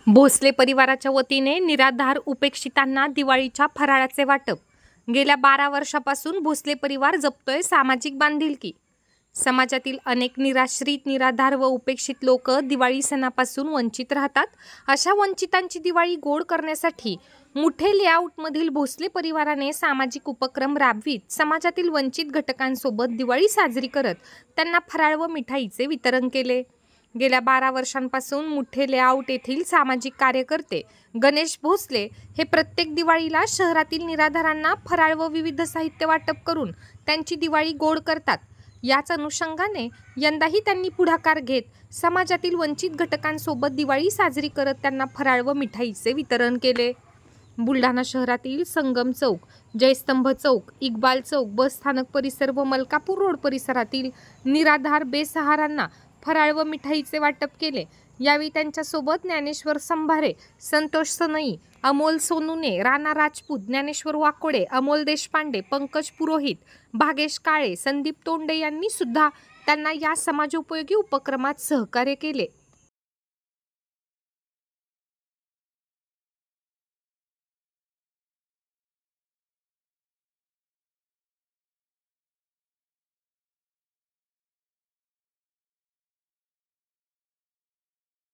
भोसले परिवाराच्या वतीने निराधार उपेक्षितांना दिवाळीच्या फराळाचे वाटप। गेल्या 12 वर्षापासून भोसले परिवार जपतोय सामाजिक बांधिलकी। समाजातील अनेक निराश्रित, निराधार व उपेक्षित लोक दिवाळी सणापासून वंचित राहतात। अशा वंचितांची दिवाळी गोड करण्यासाठी मुठे लेआउटमधील भोसले परिवाराने सामाजिक उपक्रम राबवित समाजातील वंचित घटकांसोबत दिवाळी साजरी करत त्यांना फराळ व मिठाईचे वितरण केले। गेल्या 12 वर्षांपासून मुठे लेआउट येथील सामाजिक कार्यकर्ते गणेश भोसले हे प्रत्येक दिवाळीला शहरातील निराधारांना फराळ व विविध साहित्य वाटप करून त्यांची दिवाळी गोड करतात। याच अनुषंगाने यंदाही त्यांनी पुढाकार घेत समाजातील वंचित घटकांसोबत दिवाळी साजरी करत त्यांना फराळ व मिठाईचे वितरण केले। बुलढाणा शहरातील संगम चौक, जयस्तंभ चौक, इक्बाल चौक, बस स्थानक परिसर व मलकापूर रोड परिसरातील निराधार बेसहारांना फराळ व मिठाईचे वाटप केले। यावेळी त्यांच्यासोबत ज्ञानेश्वर संभारे, संतोष सनई, अमोल सोनुने, राणा राजपूत, ज्ञानेश्वर वाकोडे, अमोल देशपांडे, पंकज पुरोहित, भागेश काळे, संदीप तोंडे यांनी सुद्धा त्यांना या समाजोपयोगी उपक्रमात सहकार्य केले।